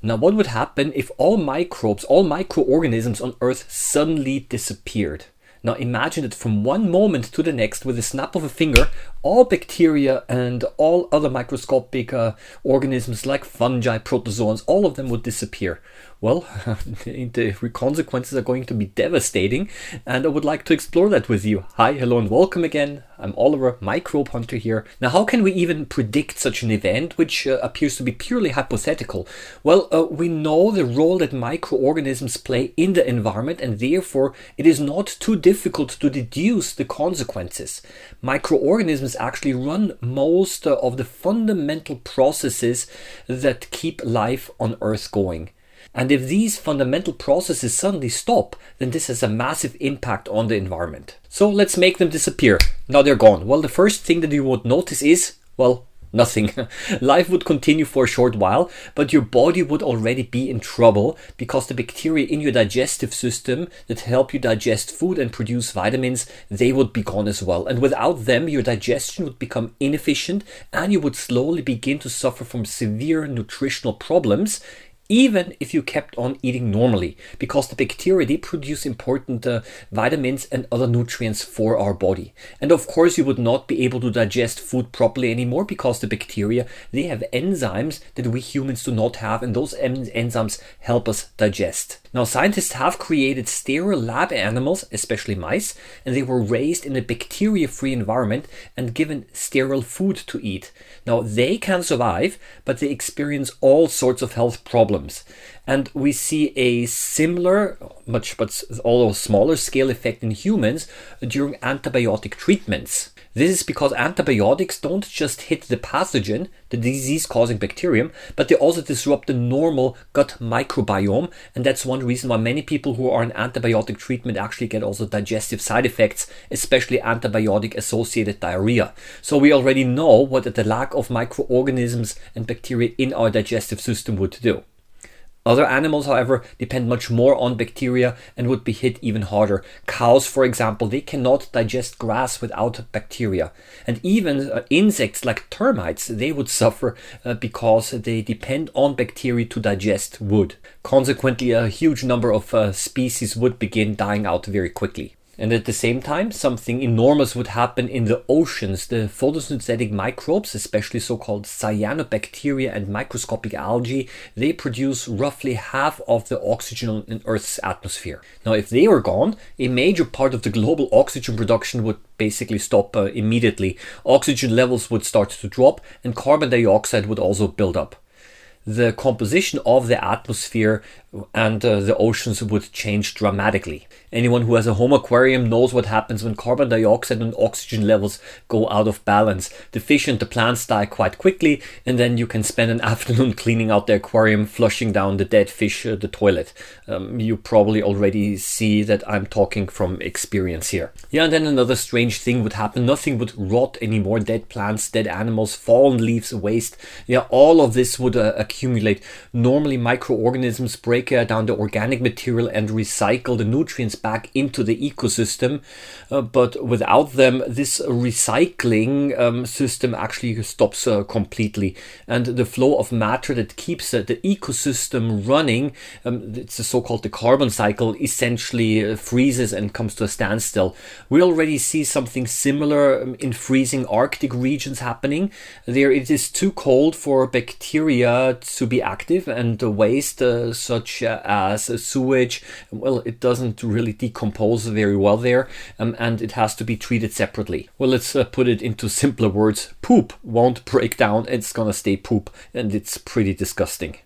Now, what would happen if all microbes, all microorganisms on Earth suddenly disappeared? Now imagine that from one moment to the next, with a snap of a finger, all bacteria and all other microscopic organisms like fungi, protozoans, all of them would disappear. Well, the consequences are going to be devastating, and I would like to explore that with you. Hi, hello, and welcome again. I'm Oliver, Microbehunter here. Now, how can we even predict such an event, which appears to be purely hypothetical? Well, we know the role that microorganisms play in the environment, and therefore it is not too difficult to deduce the consequences. Microorganisms actually run most of the fundamental processes that keep life on Earth going. And if these fundamental processes suddenly stop, then this has a massive impact on the environment. So let's make them disappear. Now they're gone. Well, the first thing that you would notice is, well, nothing. Life would continue for a short while, but your body would already be in trouble because the bacteria in your digestive system that help you digest food and produce vitamins, they would be gone as well. And without them, your digestion would become inefficient and you would slowly begin to suffer from severe nutritional problems, even if you kept on eating normally, because the bacteria, they produce important vitamins and other nutrients for our body. And of course, you would not be able to digest food properly anymore because the bacteria, they have enzymes that we humans do not have, and those enzymes help us digest. Now, scientists have created sterile lab animals, especially mice, and they were raised in a bacteria-free environment and given sterile food to eat. Now, they can survive, but they experience all sorts of health problems. And we see a similar, but although smaller scale effect in humans during antibiotic treatments. This is because antibiotics don't just hit the pathogen, the disease-causing bacterium, but they also disrupt the normal gut microbiome. And that's one reason why many people who are on antibiotic treatment actually get also digestive side effects, especially antibiotic-associated diarrhea. So we already know what the lack of microorganisms and bacteria in our digestive system would do. Other animals, however, depend much more on bacteria and would be hit even harder. Cows, for example, they cannot digest grass without bacteria. And even insects like termites, they would suffer because they depend on bacteria to digest wood. Consequently, a huge number of species would begin dying out very quickly. And at the same time, something enormous would happen in the oceans. The photosynthetic microbes, especially so-called cyanobacteria and microscopic algae, they produce roughly half of the oxygen in Earth's atmosphere. Now, if they were gone, a major part of the global oxygen production would basically stop immediately. Oxygen levels would start to drop and carbon dioxide would also build up. The composition of the atmosphere and the oceans would change dramatically. Anyone who has a home aquarium knows what happens when carbon dioxide and oxygen levels go out of balance. The fish and the plants die quite quickly, and then you can spend an afternoon cleaning out the aquarium, flushing down the dead fish the toilet. You probably already see that I'm talking from experience here. Yeah, and then another strange thing would happen. Nothing would rot anymore. Dead plants, dead animals, fallen leaves, waste. Yeah, all of this would accumulate. Normally, microorganisms break down the organic material and recycle the nutrients back into the ecosystem, but without them, this recycling system actually stops completely, and the flow of matter that keeps the ecosystem running, it's the so-called the carbon cycle, essentially freezes and comes to a standstill. We already see something similar in freezing Arctic regions happening. There it is too cold for bacteria to be active, and waste such as sewage, well, it doesn't really decompose very well there, and it has to be treated separately. Well, let's put it into simpler words. Poop won't break down, it's gonna stay poop, and it's pretty disgusting.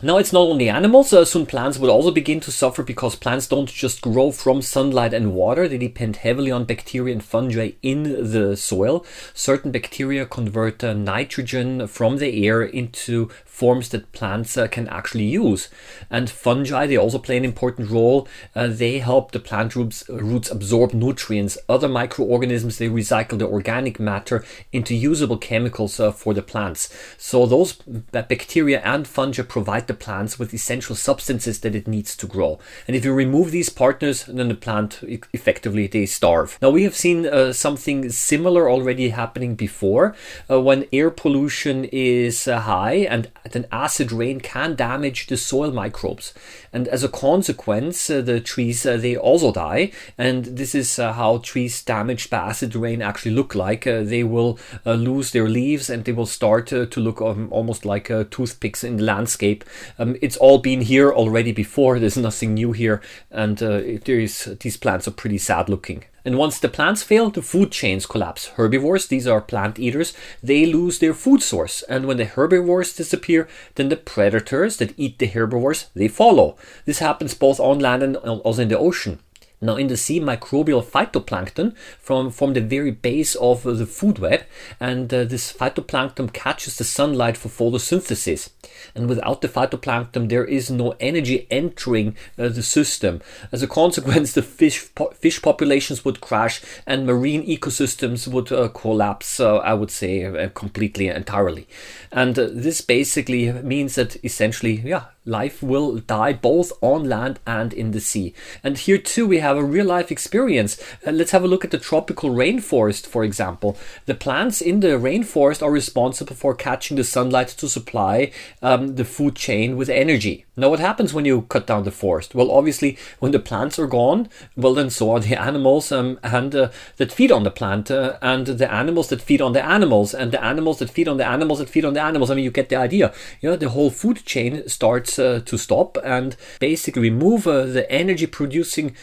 Now, it's not only animals, soon plants would also begin to suffer because plants don't just grow from sunlight and water, they depend heavily on bacteria and fungi in the soil. Certain bacteria convert nitrogen from the air into forms that plants can actually use. And fungi, they also play an important role. They help the plant roots absorb nutrients. Other microorganisms, they recycle the organic matter into usable chemicals for the plants. So those bacteria and fungi provide the plants with essential substances that it needs to grow. And if you remove these partners, then the plant effectively they starve. Now, we have seen something similar already happening before. When air pollution is high and an acid rain can damage the soil microbes. And as a consequence, the trees, they also die. And this is how trees damaged by acid rain actually look like. They will lose their leaves and they will start to look almost like toothpicks in the landscape. It's all been here already before. There's nothing new here. And these plants are pretty sad looking. And once the plants fail, the food chains collapse. Herbivores, these are plant eaters, they lose their food source. And when the herbivores disappear, then the predators that eat the herbivores, they follow. This happens both on land and also in the ocean. Now in the sea, microbial phytoplankton from the very base of the food web, and this phytoplankton catches the sunlight for photosynthesis. And without the phytoplankton, there is no energy entering the system. As a consequence, the fish populations would crash and marine ecosystems would collapse, I would say, completely, entirely. And this basically means that essentially, life will die both on land and in the sea. And here too we have a real life experience. Let's have a look at the tropical rainforest, for example. The plants in the rainforest are responsible for catching the sunlight to supply the food chain with energy. Now what happens when you cut down the forest? Well, obviously when the plants are gone, well then so are the animals that feed on the plant and the animals that feed on the animals and the animals that feed on the animals that feed on the animals. I mean, you get the idea. The whole food chain starts to stop and basically remove the energy producing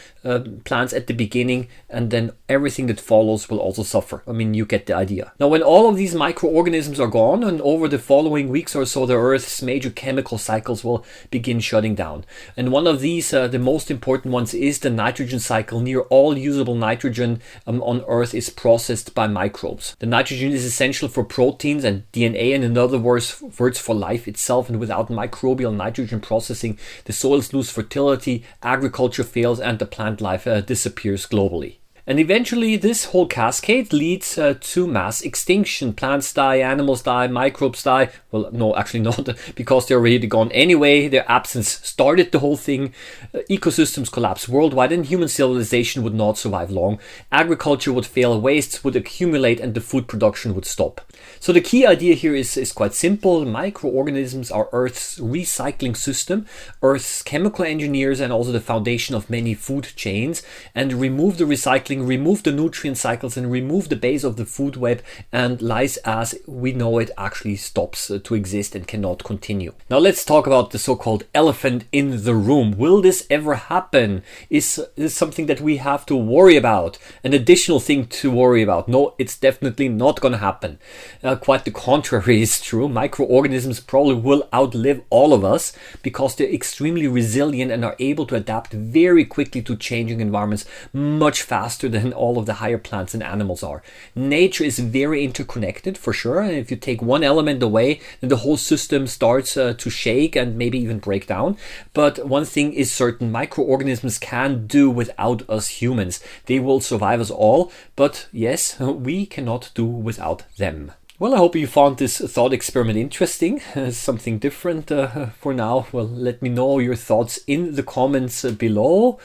plants at the beginning, and then everything that follows will also suffer. I mean, you get the idea. Now when all of these microorganisms are gone, and over the following weeks or so, the Earth's major chemical cycles will begin shutting down. And one of these, the most important ones, is the nitrogen cycle. Near all usable nitrogen on Earth is processed by microbes. The nitrogen is essential for proteins and DNA, and in other words for life itself. And without microbial nitrogen processing, the soils lose fertility, agriculture fails, and the plant life disappears globally. And eventually this whole cascade leads to mass extinction. Plants die, animals die, microbes die. Well, no, actually not, because they're already gone anyway. Their absence started the whole thing. Ecosystems collapse worldwide and human civilization would not survive long. Agriculture would fail, wastes would accumulate, and the food production would stop. So the key idea here is quite simple. Microorganisms are Earth's recycling system, Earth's chemical engineers, and also the foundation of many food chains. And remove the recycling, remove the nutrient cycles, and remove the base of the food web, and life as we know it actually stops to exist and cannot continue. Now let's talk about the so-called elephant in the room. Will this ever happen? Is this something that we have to worry about? An additional thing to worry about? No, it's definitely not going to happen. Quite the contrary is true. Microorganisms probably will outlive all of us because they're extremely resilient and are able to adapt very quickly to changing environments, much faster than all of the higher plants and animals are. Nature is very interconnected for sure. And if you take one element away, then the whole system starts to shake and maybe even break down. But one thing is certain: microorganisms can do without us humans. They will survive us all, but yes, we cannot do without them. Well, I hope you found this thought experiment interesting, something different for now. Well, let me know your thoughts in the comments below.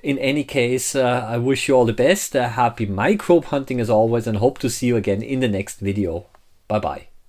In any case, I wish you all the best. Happy microbe hunting as always, and hope to see you again in the next video. Bye bye.